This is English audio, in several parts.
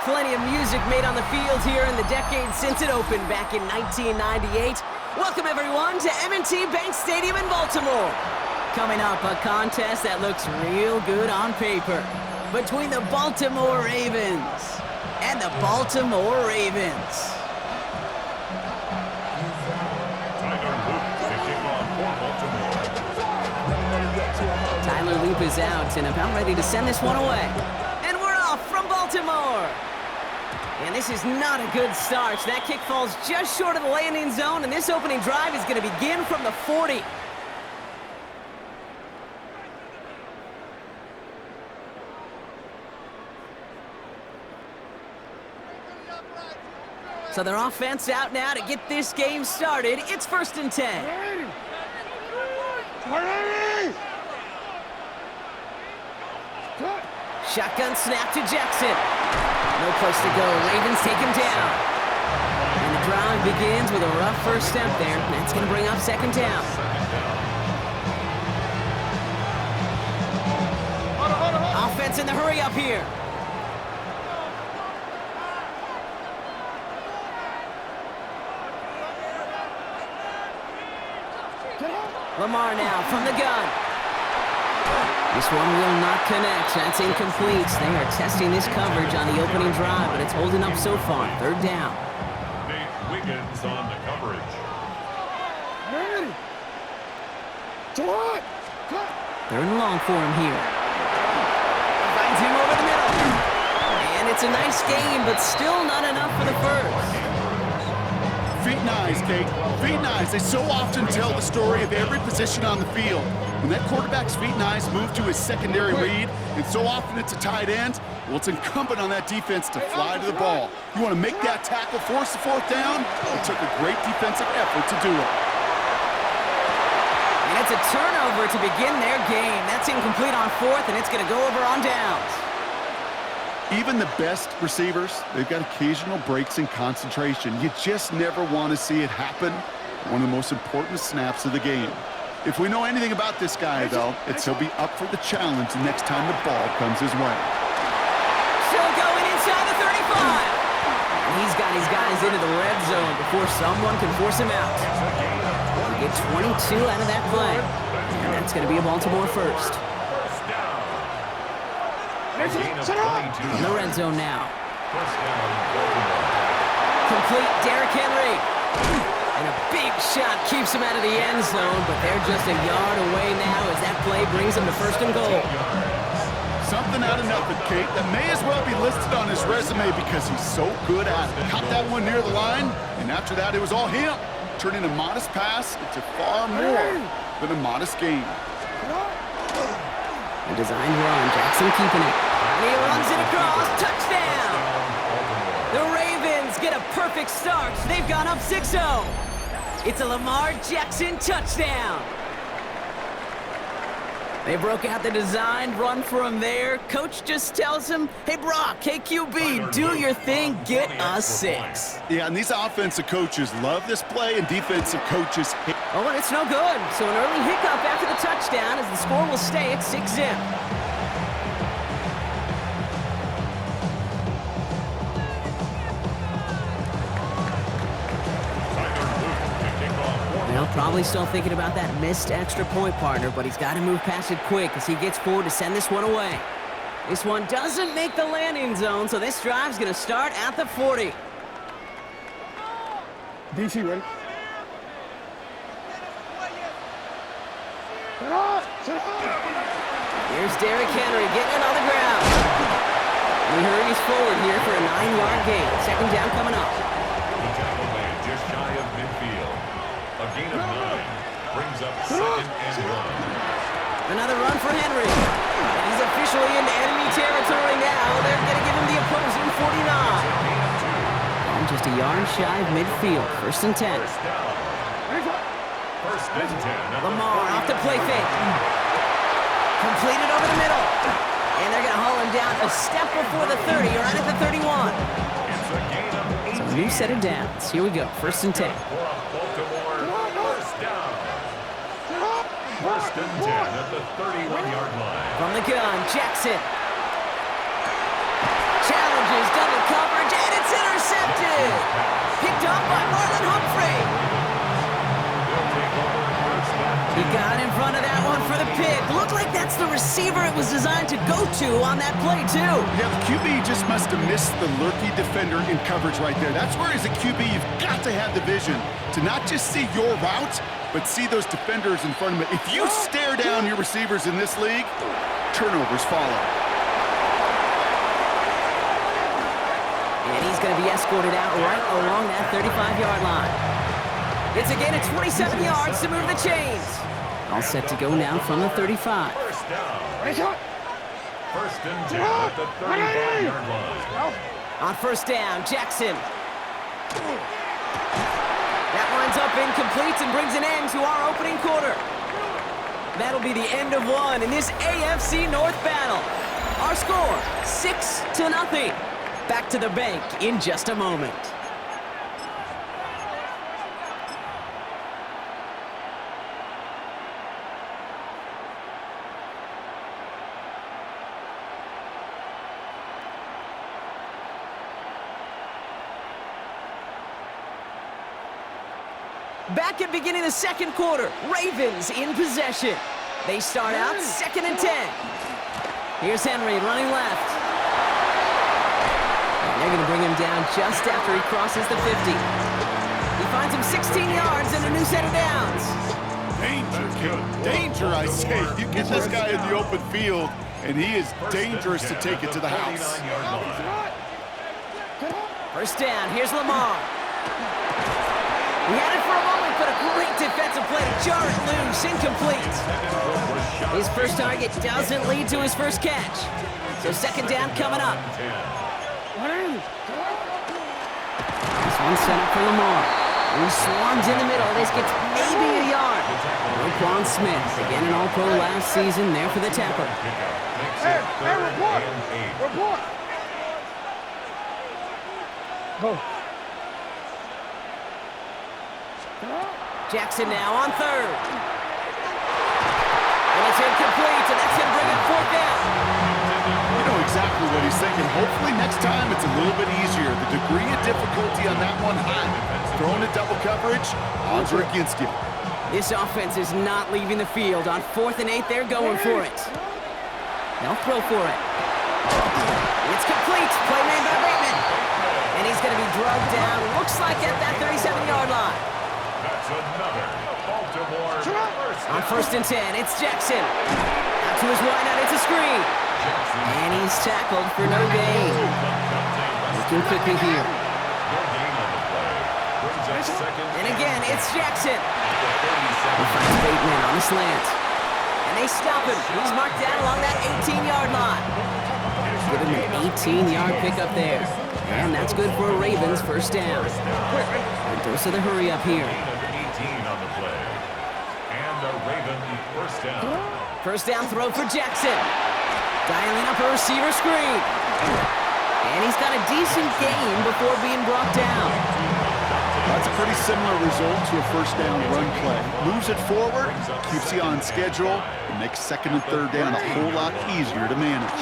plenty of music made on the field here in the decade since it opened back in 1998. Welcome, everyone, to M&T Bank Stadium in Baltimore. Coming up, a contest that looks real good on paper between the Baltimore Ravens and the Baltimore Ravens. Tyler Loop is out and about ready to send this one away. And we're off from Baltimore. And this is not a good start. That kick falls just short of the landing zone, and this opening drive is going to begin from the 40. So their offense out now to get this game started. It's 1st and 10. Shotgun snap to Jackson. No place to go. Ravens take him down. And the drive begins with a rough first step there. That's going to bring up 2nd down. Offense in the hurry up here. Lamar now from the gun. This one will not connect. That's incomplete. They are testing this coverage on the opening drive, but it's holding up so far. 3rd down. Nate Wiggins on the coverage. Third and long for him here. Finds him over the middle. And it's a nice game, but still not enough for the first. Feet and eyes, Kate. Feet and eyes. They so often tell the story of every position on the field. When that quarterback's feet and eyes move to his secondary read, and so often it's a tight end, well, it's incumbent on that defense to fly to the ball. You want to make that tackle, force the 4th down? It took a great defensive effort to do it. And it's a turnover to begin their game. That's incomplete on 4th, and it's going to go over on downs. Even the best receivers, they've got occasional breaks in concentration. You just never want to see it happen. One of the most important snaps of the game. If we know anything about this guy, though, it's he'll be up for the challenge next time the ball comes his way. Still going inside the 35. And he's got his guys into the red zone before someone can force him out. We'll get 22 out of that play. And that's going to be a Baltimore first. In the red zone now. Complete Derrick Henry. And a big shot keeps him out of the end zone, but they're just a yard away now as that play brings them to 1st and goal. Something out of nothing, Kate, that may as well be listed on his resume because he's so good at it. Caught that one near the line, and after that it was all him. Turning a modest pass into far more than a modest gain. A designed run, Jackson keeping it. And he runs it across, touchdown! The Ravens get a perfect start. They've gone up 6-0. It's a Lamar Jackson touchdown. They broke out the designed run for him there. Coach just tells him, hey, Brock, KQB, do your thing, get us 6. Yeah, and these offensive coaches love this play, and defensive coaches hate. Oh, and it's no good. So an early hiccup after the touchdown as the score will stay at 6-0. Probably still thinking about that missed extra point, partner, but he's got to move past it quick as he gets forward to send this one away. This one doesn't make the landing zone, so this drive's going to start at the 40. DC, ready? Here's Derrick Henry getting it on the ground. He hurries forward here for a 9-yard gain. 2nd down coming up. The tackle made just shy of midfield. A gain of 9 brings up 2nd and 1. Another run for Henry. And he's officially into enemy territory now. They're going to give him the opposing 49. Ball just a yard shy of midfield. 1st and 10. First and 10. Lamar off the play fake. Completed over the middle. And they're going to haul him down a step before the 30, right at the 31. It's a gain of 18. So a new set of downs. Here we go. 1st and 10. First down. 1st and 10 at the 31-yard line. From the gun, Jackson. Challenges, double cover. was designed to go to on that play, too. Yeah, the QB just must have missed the lurky defender in coverage right there. That's where, as a QB, you've got to have the vision to not just see your route, but see those defenders in front of it. If you stare down your receivers in this league, turnovers follow. And he's going to be escorted out right along that 35-yard line. It's a gain of 27 yards to move the chains. All set to go now from the 35. First down. First and 10 at the 35-yard line. On first down, Jackson. That winds up incomplete and brings an end to our opening quarter. That'll be the end of one in this AFC North battle. Our score, 6-0. Back to the bank in just a moment. Back at beginning of the second quarter, Ravens in possession. They start out 2nd and 10. Here's Henry running left. And they're going to bring him down just after he crosses the 50. He finds him 16 yards and a new set of downs. Danger, kid. Danger, I say. You get this guy in the open field, and he is dangerous to take it to the house. First down, here's Lamar. He had it for a moment, but a great defensive play to jar it loose, incomplete. His first target doesn't lead to his first catch. So second down coming up. This one set up for Lamar. He swarms in the middle. This gets maybe a yard. Roquan Smith, again an All-Pro last season, there for the tackle. Hey, report! Report! Go. Jackson now on third. And it's incomplete, and that's going to bring up fourth down. You know exactly what he's thinking. Hopefully next time it's a little bit easier. The degree of difficulty on that one high. Throwing a double coverage, odds are against you. This offense is not leaving the field. On 4th and 8, they're going for it. They'll throw for it. It's complete. Play made by Bateman. And he's going to be drugged down. Looks like at that 37-yard line. That's another Baltimore first On 1st and 10, it's Jackson. Out to his wideout, it's a screen. And he's tackled for no gain. Looking quickly here. And again, it's Jackson. He finds Bateman on the slant. And they stop him. He's marked down along that 18-yard line. Give him an 18-yard pickup there. And that's good for a Ravens first down. And dose of the hurry up here. 18 on the play. And a Raven first down. First down throw for Jackson. Dialing up a receiver screen. And he's got a decent gain before being brought down. That's a pretty similar result to a first down run play. Moves it forward, keeps you on schedule, and makes 2nd and 3rd down a whole lot easier to manage.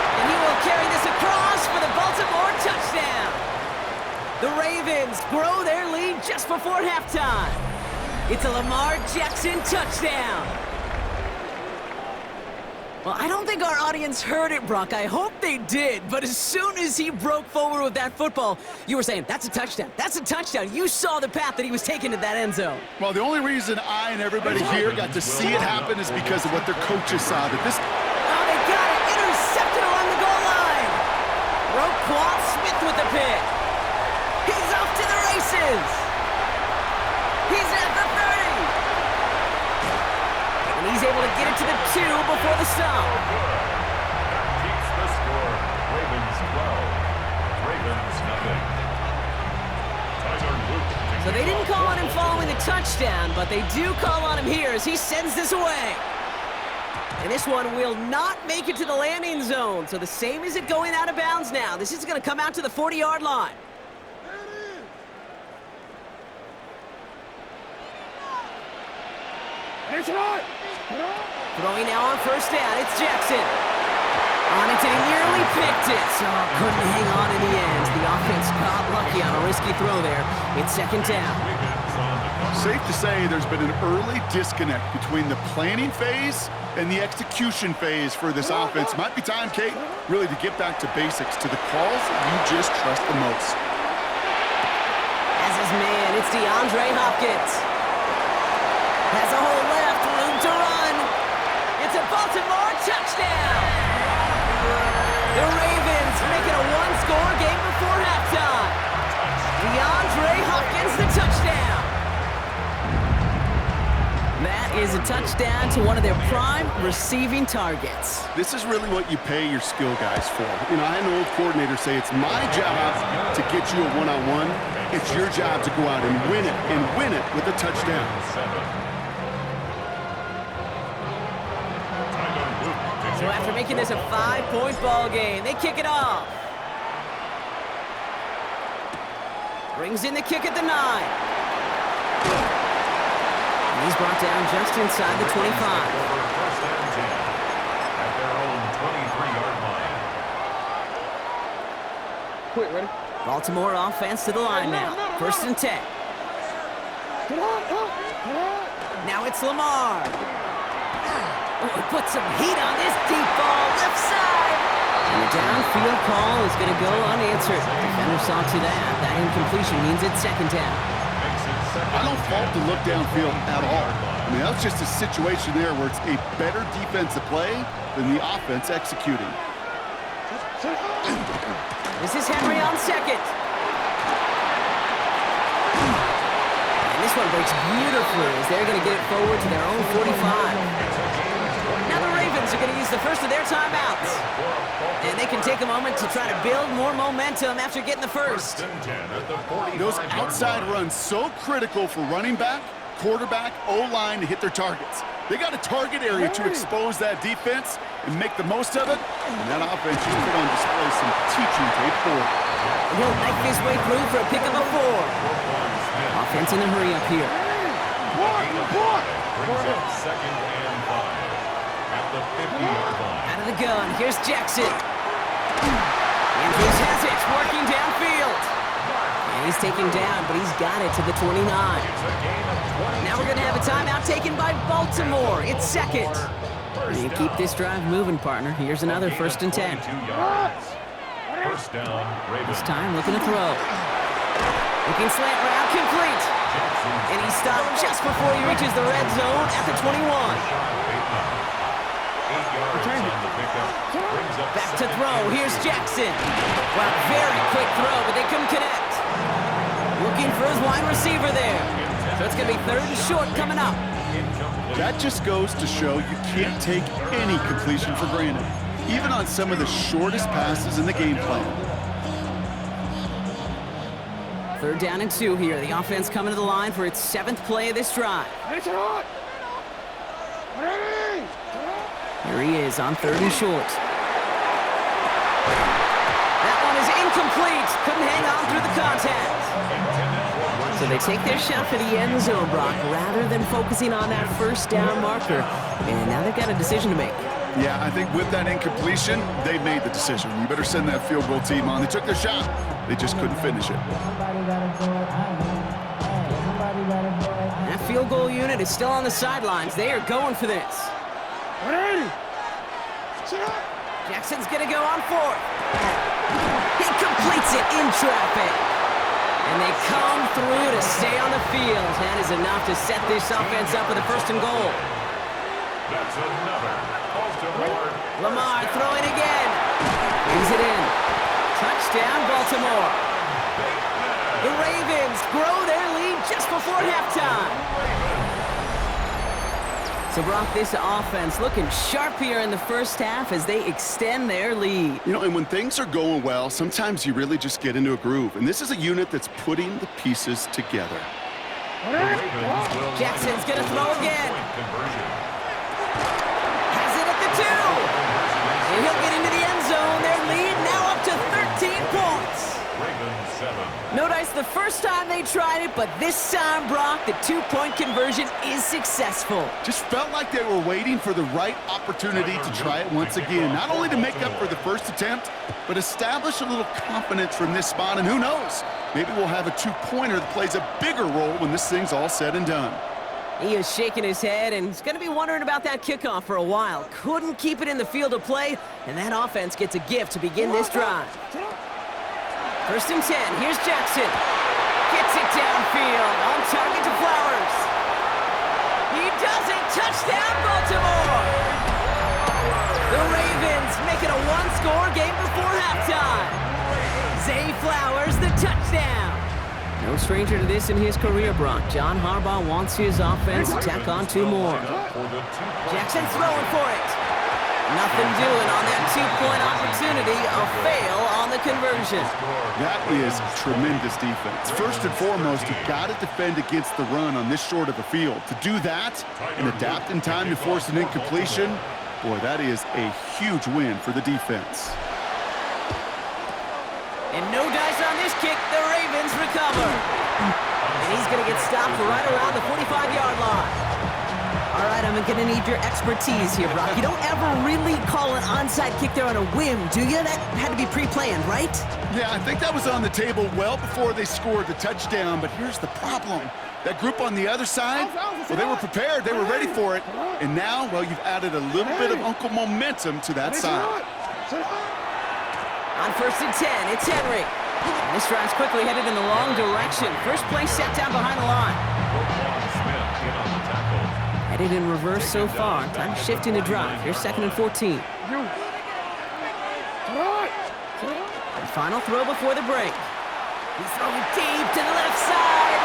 And he will carry this across for the Baltimore touchdown. The Ravens grow their lead just before halftime. It's a Lamar Jackson touchdown. Well, I don't think our audience heard it, Brock. I hope they did. But as soon as he broke forward with that football, you were saying, that's a touchdown. That's a touchdown. You saw the path that he was taking to that end zone. Well, the only reason I and everybody here got to see it happen is because of what their coaches saw. That this. Oh, they got it. Intercepted along the goal line. Roquan Smith with the pick. He's off to the races. He's at the 30. And he's able to get it to the 2 before the stop. That keeps the score. Ravens 12. Ravens nothing. Tyler Luke. So they didn't call on him following the touchdown, but they do call on him here as he sends this away. And this one will not make it to the landing zone. So the same as it going out of bounds now. This is going to come out to the 40-yard line. Throwing now on first down, it's Jackson. On it, and he nearly picked it, so couldn't hang on in the end. The offense got lucky on a risky throw there. It's 2nd down. Ravens on the Safe to say there's been an early disconnect between the planning phase and the execution phase for this offense. Might be time, Kate, really to get back to basics, to the calls you just trust the most. As his man, it's DeAndre Hopkins. Has a hole left, room to run. It's a Baltimore touchdown. The Ravens make it a one-score game before halftime. DeAndre Hopkins, the touchdown. That is a touchdown to one of their prime receiving targets. This is really what you pay your skill guys for. You know, I had an old coordinator say it's my job to get you a one-on-one. It's your job to go out and win it with a touchdown. So after making this a 5-point ball game, they kick it off. Brings in the kick at the 9. And he's brought down just inside the 25. First and 10 at their own 23-yard line. Quick, ready? Baltimore offense to the line now. First and 10. Come on, Now it's Lamar. Oh, he put some heat on this deep ball, left side. And the downfield call is going to go unanswered. Defender saw to that. That incompletion means it's second down. I don't fault the look downfield at all. I mean, that's just a situation there where it's a better defensive play than the offense executing. This is Henry on second. And this one breaks beautifully as they're going to get it forward to their own 45. Now the Ravens are going to use the first of their timeouts. And they can take a moment to try to build more momentum after getting the first. Those outside runs so critical for running back, quarterback, O-line to hit their targets. They got a target area to expose that defense and make the most of it. And that offense just put on display some teaching tape for it. And he'll knife his way through for a pick of a 4. Offense in a hurry up here. Brings up second and 5 at the 50-yard line. Out of the gun, here's Jackson. Andrews has it, working downfield. And he's taken down, but he's got it to the 29. Now we're going to have a timeout taken by Baltimore. It's second. And keep this drive moving, partner. Here's another first and 10. First down, Ravens. This time looking to throw. Looking slant route, complete. And he stopped just before he reaches the red zone at the 21. 8 yards on the pickup. Brings up Back to throw. Here's Jackson. Well, very quick throw, but they couldn't connect. Looking for his wide receiver there. So it's going to be third and short coming up. That just goes to show you can't take any completion for granted, even on some of the shortest passes in the game plan. Third down and 2 here. The offense coming to the line for its 7th play of this drive. Here he is on third and short. That one is incomplete. Couldn't hang on through the contact. So they take their shot for the end zone, Brock, rather than focusing on that first down marker. And now they've got a decision to make. Yeah, I think with that incompletion, they made the decision. You better send that field goal team on. They took their shot. They just couldn't finish it. That field goal unit is still on the sidelines. They are going for this. Jackson's going to go on fourth. He completes it in traffic. And they come through to stay on the field. That is enough to set this offense up with a first and goal. That's another. Lamar throwing again. Brings it in. Touchdown, Baltimore. The Ravens grow their lead just before halftime. So, Brock, this offense looking sharp here in the first half as they extend their lead. You know, and when things are going well, sometimes you really just get into a groove. And this is a unit that's putting the pieces together. Jackson's going to throw again. Has it at the 2. And he'll get into the end zone. Their lead now up to 13 points. No dice the the first time they tried it, but this time, Brock, the two-point conversion is successful. Just felt like they were waiting for the right opportunity to try it once again. Not only to make up for the first attempt, but establish a little confidence from this spot. And who knows, maybe we'll have a two-pointer that plays a bigger role when this thing's all said and done. He is shaking his head, and he's going to be wondering about that kickoff for a while. Couldn't keep it in the field of play, and that offense gets a gift to begin this drive. 1st and 10, here's Jackson. Gets it downfield, on target to Flowers. He does it, touchdown Baltimore! The Ravens make it a one-score game before halftime. Zay Flowers, the touchdown. No stranger to this in his career, Brock. John Harbaugh wants his offense to tack on 2 more. Jackson throwing for it. Nothing doing on that two-point opportunity. A fail on the conversion. That is tremendous defense. First and foremost, you've got to defend against the run on this short of a field. To do that and adapt in time to force an incompletion, boy, that is a huge win for the defense. And no dice on this kick. The Ravens recover. And he's going to get stopped right around the 45-yard line. All right, I'm going to need your expertise here, Brock. You don't ever really call an onside kick there on a whim, do you? That had to be pre-planned, right? Yeah, I think that was on the table well before they scored the touchdown, but here's the problem. That group on the other side, well, they were prepared. They were ready for it. And now, well, you've added a little bit of Uncle momentum to that side. On 1st and 10, it's Henry. And this drive's quickly headed in the wrong direction. First play set down behind the line. Headed in reverse so far. Time to shift into drive. Here's 2nd and 14. And final throw before the break. He's throwing deep to the left side.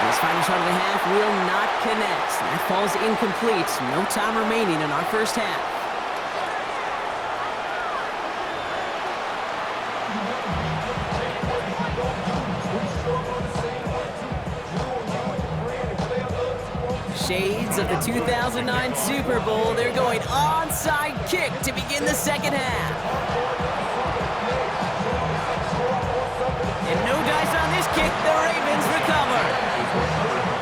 And his final shot of the half will not connect. That falls incomplete. No time remaining in our first half. Shades of the 2009 Super Bowl. They're going onside kick to begin the second half. And no dice on this kick. The Ravens recover.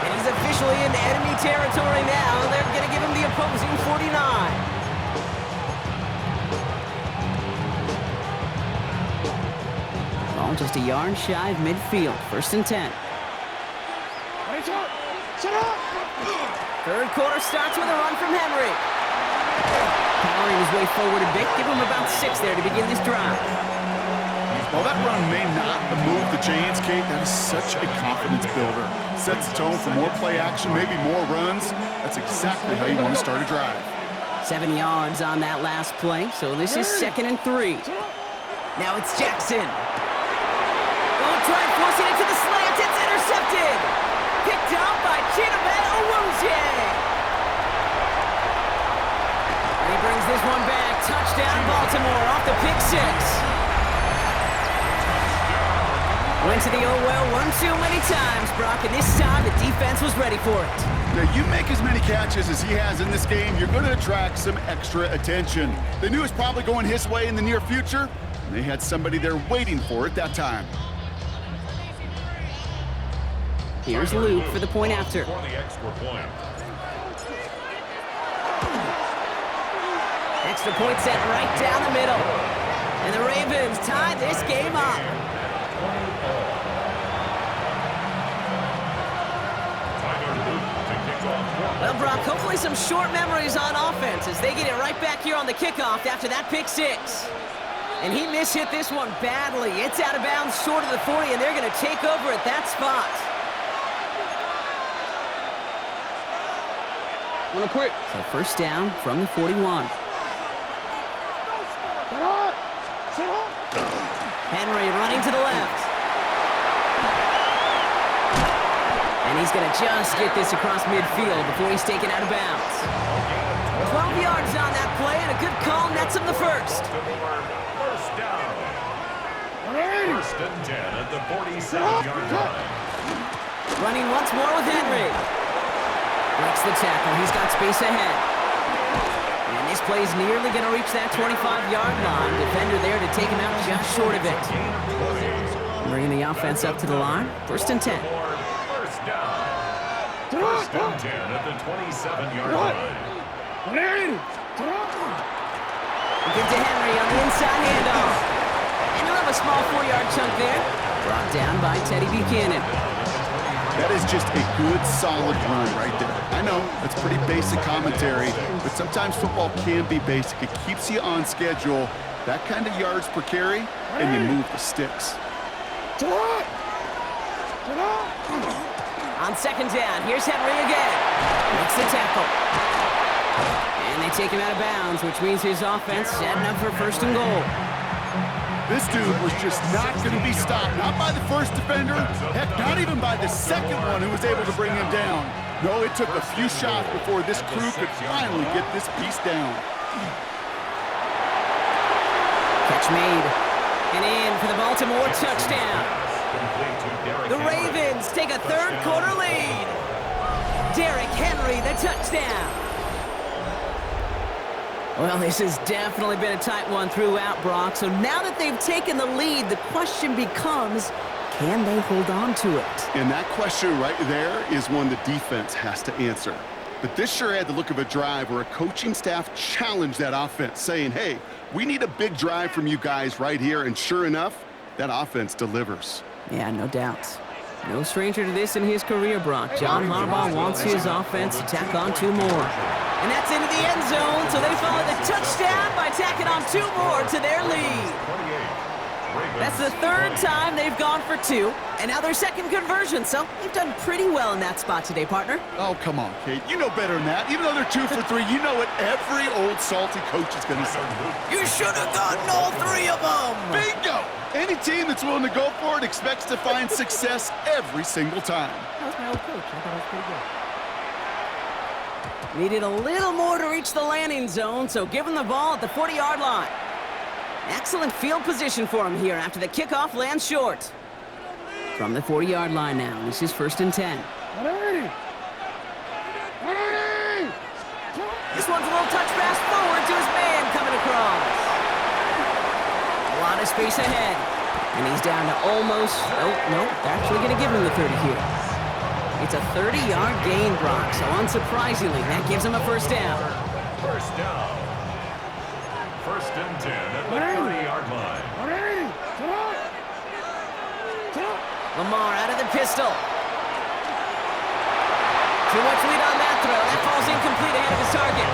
And he's officially in enemy territory now. They're going to give him the opposing 49. Ball just a yard shy of midfield. 1st and 10. Third quarter starts with a run from Henry. Powering his way forward a bit. Give him about 6 there to begin this drive. While that run may not have moved the chains, Kate, that is such a confidence builder. Sets the tone for more play action, maybe more runs. That's exactly how you want to start a drive. 7 yards on that last play, so this is 2nd and 3. Now it's Jackson. Going to try and force it into the slant. It's intercepted. Picked up by Chidobe Awuzie. And he brings this one back. Touchdown Baltimore off the pick 6. Went to the oh well one too many times, Brock, and this time the defense was ready for it. Now, you make as many catches as he has in this game, you're going to attract some extra attention. They knew it was probably going his way in the near future, and they had somebody there waiting for it that time. Here's Luke for the point after. For the extra point. Extra point set right down the middle. And the Ravens tie this game up. Well, Brock, hopefully some short memories on offense as they get it right back here on the kickoff after that pick 6. And he mishit this one badly. It's out of bounds short of the 40, and they're going to take over at that spot. Wanna quit? So 1st down from the 41. Henry running to the left. And he's going to just get this across midfield before he's taken out of bounds. 12 yards on that play, and a good call nets him the first. First down. 1st and 10 at the 47-yard line. Running once more with Henry. Breaks the tackle. He's got space ahead. And this play's nearly going to reach that 25-yard line. Defender there to take him out just short of it. Bringing the offense up to the line. 1st and 10. First down. 1st and 10 at the 27-yard line. Give to Henry on the inside handoff. And he'll have a small 4-yard chunk there. Brought down by Teddy Buchanan. That is just a good, solid run right there. I know, that's pretty basic commentary, but sometimes football can be basic. It keeps you on schedule, that kind of yards per carry, and you move the sticks. On 2nd down, here's Henry again. Makes the tackle. And they take him out of bounds, which means his offense setting up for 1st and goal. This dude was just not going to be stopped, not by the first defender, heck, not even by the second one who was able to bring him down. No, it took a few shots before this crew could finally get this piece down. Catch made. And in for the Baltimore touchdown. The Ravens take a 3rd quarter lead. Derrick Henry, the touchdown. Well, this has definitely been a tight one throughout, Brock. So now that they've taken the lead, the question becomes, can they hold on to it? And that question right there is one the defense has to answer. But this sure had the look of a drive where a coaching staff challenged that offense, saying, hey, we need a big drive from you guys right here. And sure enough, that offense delivers. Yeah, no doubt. No stranger to this in his career, Brock. John Harbaugh wants his offense to tack on 2 more. And that's into the end zone, so they follow the touchdown by tacking on 2 more to their lead. That's the 3rd time they've gone for 2, and now their 2nd conversion, so they've done pretty well in that spot today, partner. Oh, come on, Kate. You know better than that. Even though they're 2 for 3, you know what every old salty coach is going to say. You should have gotten all 3 of them. Bingo! Any team that's willing to go for it expects to find success every single time. That was my old coach. I thought it was pretty good. Needed a little more to reach the landing zone, so give him the ball at the 40-yard line. Excellent field position for him here after the kickoff lands short. From the 40-yard line now, this is 1st and 10. This one's a little touch pass forward to his man coming across. A lot of space ahead. And he's down to almost, nope, actually going to give him the 30 here. It's a 30-yard gain, Brock, so unsurprisingly, that gives him a 1st down. 1st down. 1st and 10 at the 30-yard line. Lamar out of the pistol. Too much lead on that throw. That falls incomplete ahead of his target.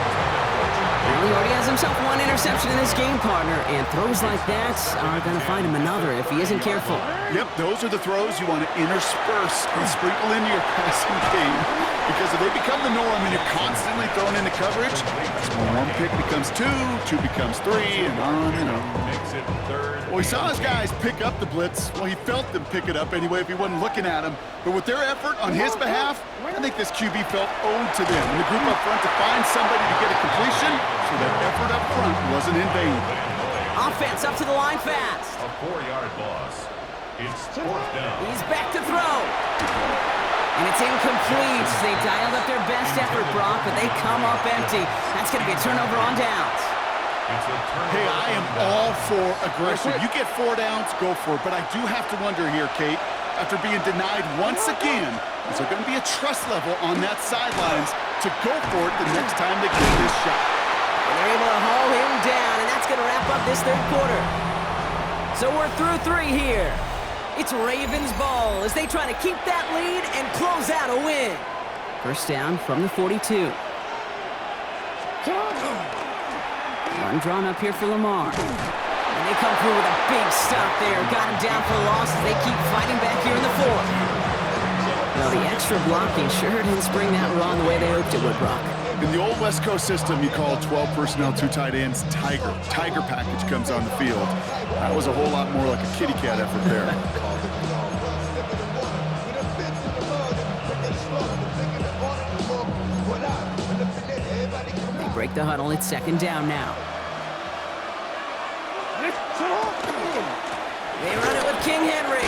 Well, he already has himself 1 interception in this game, partner, and throws like that are going to find him another if he isn't careful. Yep, those are the throws you want to intersperse and sprinkle into your passing game. Because if they become the norm and you're constantly thrown into coverage, that's when 1 pick becomes 2, 2 becomes 3, and on and on. Well, he saw his guys pick up the blitz. Well, he felt them pick it up anyway if he wasn't looking at him. But with their effort on his behalf, I think this QB felt owed to them. And the group up front to find somebody to get a completion, so that effort up front wasn't in vain. Offense up to the line fast. A 4-yard loss. It's 4th down. He's back to throw. And it's incomplete. They dialed up their best effort, Brock, but they come up empty. That's going to be a turnover on downs. Hey, I am all for aggression. You get 4 downs, go for it. But I do have to wonder here, Kate, after being denied once again, is there going to be a trust level on that sidelines to go for it the next time they get this shot? And they're able to haul him down, and that's going to wrap up this 3rd quarter. So we're through 3 here. It's Ravens ball as they try to keep that lead and close out a win. 1st down from the 42. One drawn up here for Lamar. And they come through with a big stop there. Got him down for a loss as they keep fighting back here in the 4th. Well, the extra blocking sure didn't spring that run the way they hoped it would, Brock. In the old West Coast system, you call 12 personnel, 2 tight ends, Tiger. Tiger package comes on the field. That was a whole lot more like a kitty cat effort there. They break the huddle. It's 2nd down now. They run it with King Henry.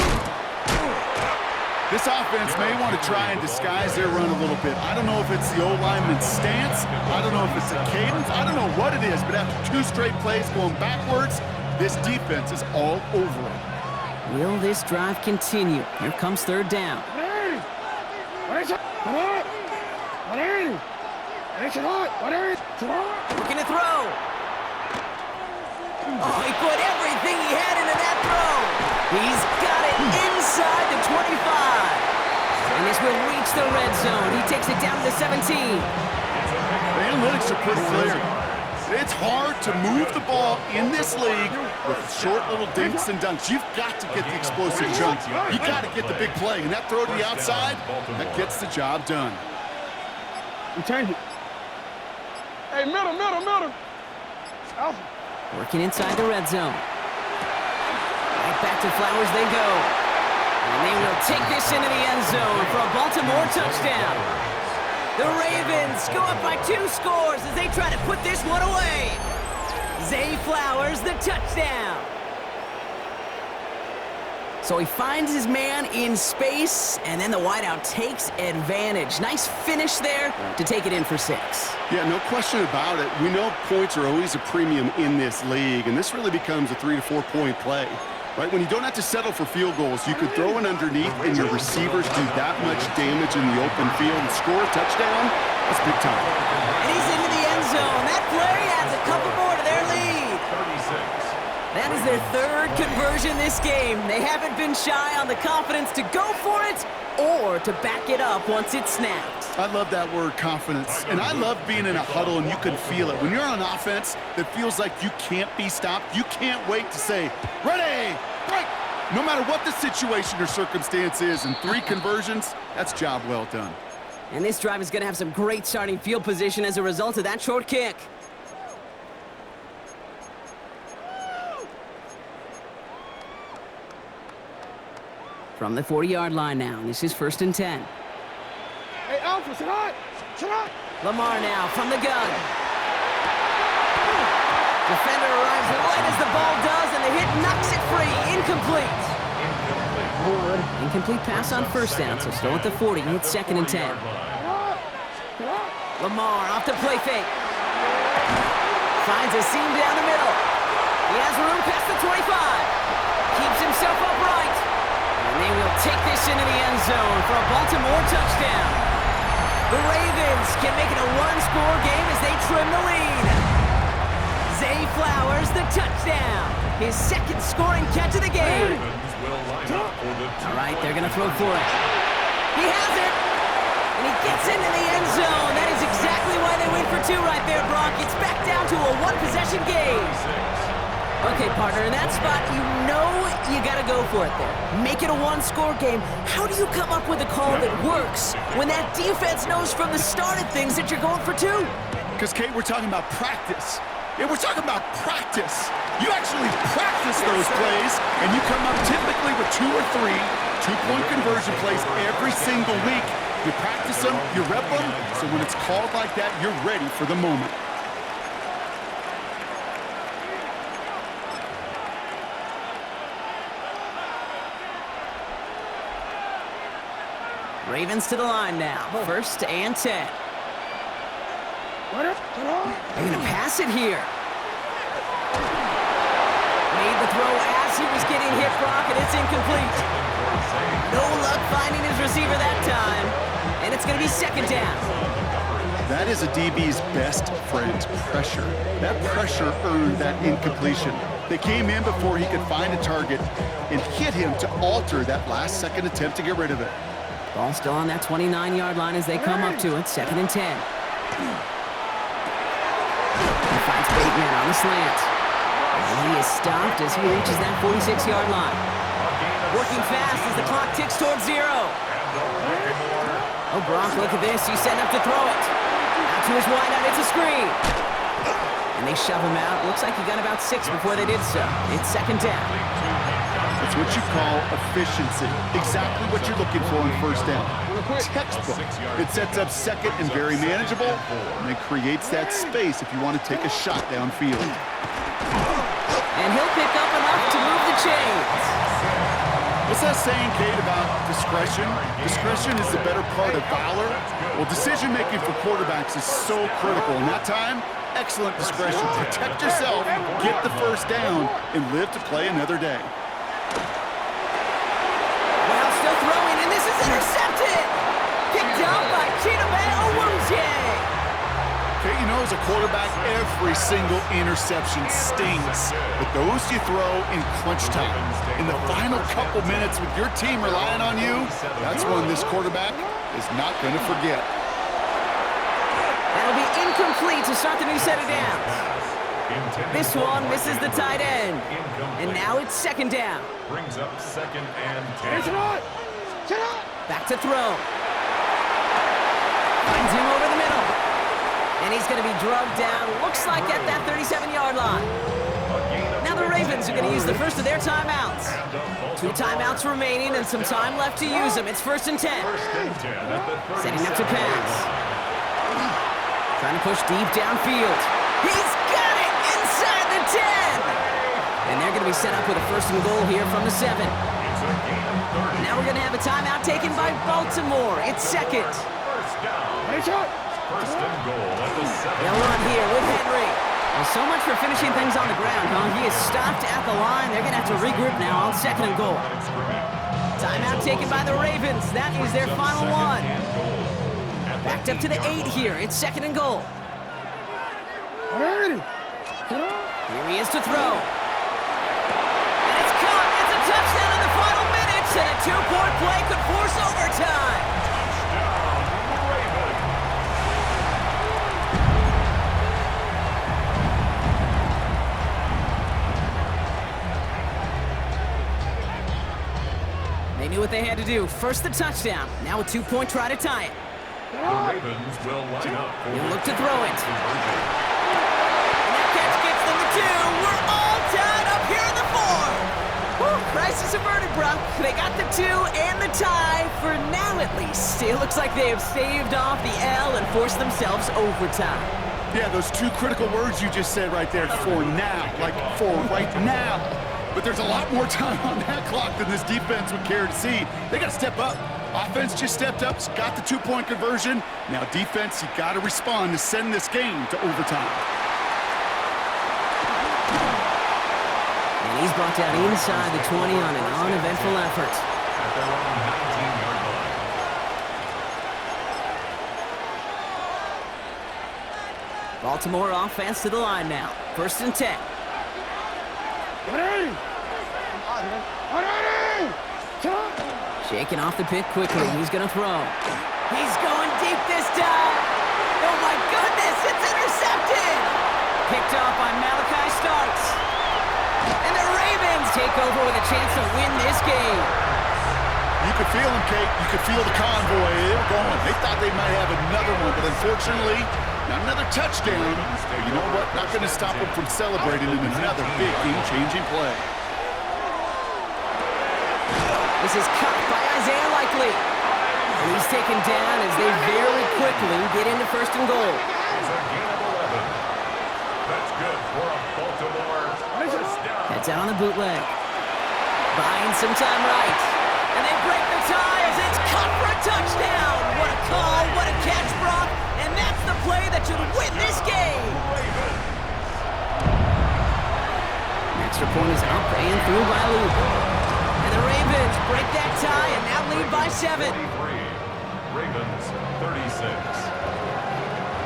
This offense may want to try and disguise their run a little bit. I don't know if it's the old lineman's stance. I don't know if it's a cadence. I don't know what it is, but after 2 straight plays going backwards, this defense is all over it. Will this drive continue? Here comes third down. Looking to throw. Oh, he put everything he had into that throw. He's got it inside the 25. And this will reach the red zone. He takes it down to the 17. The analytics are pretty clear. It's hard to move the ball in this league with short little dinks and dunks. You've got to get the explosive chunks. You got to get the big play. And that throw to the outside, that gets the job done. We change it. Hey, middle. Alpha. Working inside the red zone. Right back to Flowers they go. And they will take this into the end zone for a Baltimore touchdown. The Ravens go up by 2 scores as they try to put this one away. Zay Flowers, the touchdown. So he finds his man in space, and then the wideout takes advantage. Nice finish there to take it in for 6. Yeah, no question about it. We know points are always a premium in this league, and this really becomes a 3 to 4 point play. Right, when you don't have to settle for field goals, you could throw it underneath and your receivers do that much damage in the open field and score a touchdown. That's big time. And he's into the end zone. That play adds a couple more to their lead. 36. That is their 3rd conversion this game. They haven't been shy on the confidence to go for it or to back it up once it's snapped. I love that word, confidence. And I love being in a huddle and you can feel it. When you're on offense that feels like you can't be stopped, you can't wait to say, ready, break. No matter what the situation or circumstance is, in 3 conversions, that's job well done. And this drive is going to have some great starting field position as a result of that short kick. From the 40-yard line now, this is 1st and 10. Hey, Alpha, sit up. Lamar now from the gun. Defender arrives right as the ball does, and the hit knocks it free. Incomplete. Incomplete pass on 1st down, so still at the 40. It's 2nd and 10. Lamar off the play fake. Finds a seam down the middle. He has room past the 25. Keeps himself upright. And they will take this into the end zone for a Baltimore touchdown. The Ravens can make it a 1-score game as they trim the lead. Zay Flowers, the touchdown. His 2nd scoring catch of the game. All right, they're going to throw for it. He has it. And he gets into the end zone. That is exactly why they went for 2 right there, Brock. It's back down to a 1-possession game. Okay, partner, in that spot, you know you got to go for it there. Make it a 1-score game. How do you come up with a call that works when that defense knows from the start of things that you're going for 2? Because, Kate, we're talking about practice. Yeah, we're talking about practice. You actually practice those plays, and you come up typically with 2 or 3 2-point conversion plays every single week. You practice them, you rep them, so when it's called like that, you're ready for the moment. Ravens to the line now. 1st and 10. They're going to pass it here. Made the throw as he was getting hit, Brock, and it's incomplete. No luck finding his receiver that time. And it's going to be 2nd down. That is a DB's best friend, pressure. That pressure earned that incompletion. They came in before he could find a target and hit him to alter that last-second attempt to get rid of it. Ball still on that 29-yard line as they come up to it. 2nd and 10. He finds Bateman on the slant. And he is stopped as he reaches that 46-yard line. Working fast as the clock ticks towards 0. Oh, Brock, look at this. He's setting up to throw it. Out to his wideout. It's a screen. And they shove him out. Looks like he got about 6 before they did so. It's 2nd down. It's what you call efficiency. Exactly what you're looking for in 1st down. Textbook. It sets up 2nd and very manageable, and it creates that space if you want to take a shot downfield. And he'll pick up enough to move the chains. What's that saying, Kate, about discretion? Discretion is the better part of valor. Well, decision-making for quarterbacks is so critical. In that time, excellent discretion. Protect yourself, get the 1st down, and live to play another day. And this is intercepted! Picked up by Chidobe Awuzie! Okay, you know, as a quarterback, every single interception stings. But those you throw in crunch time. In the final couple minutes with your team relying on you, that's one this quarterback is not going to forget. That'll be incomplete to start the new set of downs. This one misses the tight end. And now it's second down. Brings up second and 10. Back to throw. Finds him over the middle. And he's going to be drugged down, looks like at that 37-yard line. Now the Ravens are going to use the first of their timeouts. 2 timeouts remaining and some time left to use them. It's first and 10. Setting up to pass. Trying to push deep downfield. He's got it inside the 10. And they're going to be set up with a first and goal here from the 7. Now we're going to have a timeout taken by Baltimore. It's second. First and goal at the 7. They'll run here with Henry. Well, so much for finishing things on the ground, huh? He is stopped at the line. They're going to have to regroup now on second and goal. Timeout taken by the Ravens. That is their final one. Backed up to the 8 here. It's second and goal. Here he is to throw. And it's caught. It's a touchdown in the final minutes. And a 2-point play could force overtime. They knew what they had to do. First the touchdown. Now a 2-point try to tie it. The Ravens will line up for He'll look to throw it. And that catch gets them the 2. We're all tied up here in the 4. Whew, crisis averted, Brock. They got the 2 and the tie for now at least. It looks like they have staved off the L and forced themselves overtime. Yeah, those 2 critical words you just said right there, for now, like for right now. But there's a lot more time on that clock than this defense would care to see. They got to step up. Offense just stepped up, got the 2-point conversion. Now defense, you got to respond to send this game to overtime. And he's brought down inside the 20 on an uneventful effort. at their own 19-yard line. Baltimore offense to the line now. First and 10. Shaking off the pick quickly. He's going to throw. He's going deep this time. Oh, my goodness. It's intercepted. Picked off by Malachi Starks. And the Ravens take over with a chance to win this game. You could feel them, Kate. You could feel the convoy. They were going. They thought they might have another one, but unfortunately, not another touchdown. But you know what? Not going to stop them from celebrating in another big game-changing play. This is caught by Isaiah Likely. And he's taken down as they very quickly get into first and goal. It's a gain of 11. That's good for a Baltimore first down. Heads out on the bootleg. Buying some time right. And they break the tie as it's caught for a touchdown. What a call, what a catch, Brock. And that's the play that should win this game. Extra point is up and through by Luke. And the Ravens break that tie and now lead by 7. 23. Ravens 36.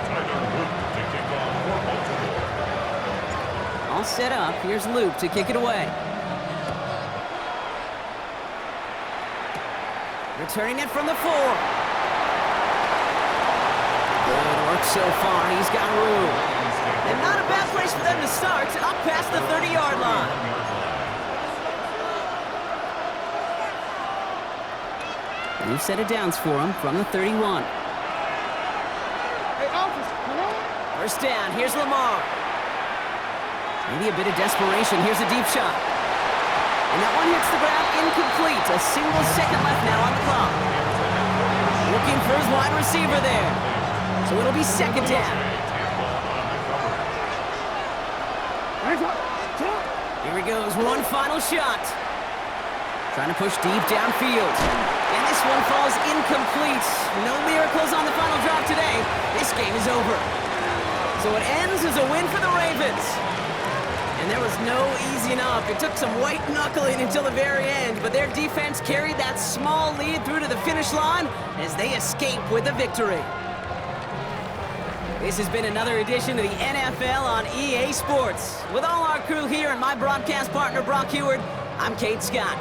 Tyler Luke to kick off for Baltimore. All set up. Here's Luke to kick it away. Returning it from the 4. Good work so far. He's got room. And not a bad place for them to start. Up past the 30-yard line. New set of downs for him from the 31. First down. Here's Lamar. Maybe a bit of desperation. Here's a deep shot. And that one hits the ground incomplete. A single second left now on the clock. Looking for his wide receiver there. So it'll be second down. Here he goes. One final shot. Trying to push deep downfield. And this one falls incomplete. No miracles on the final drive today. This game is over. So it ends as a win for the Ravens. And there was no easing up. It took some white knuckling until the very end, but their defense carried that small lead through to the finish line as they escape with the victory. This has been another edition of the NFL on EA Sports. With all our crew here and my broadcast partner, Brock Heward, I'm Kate Scott.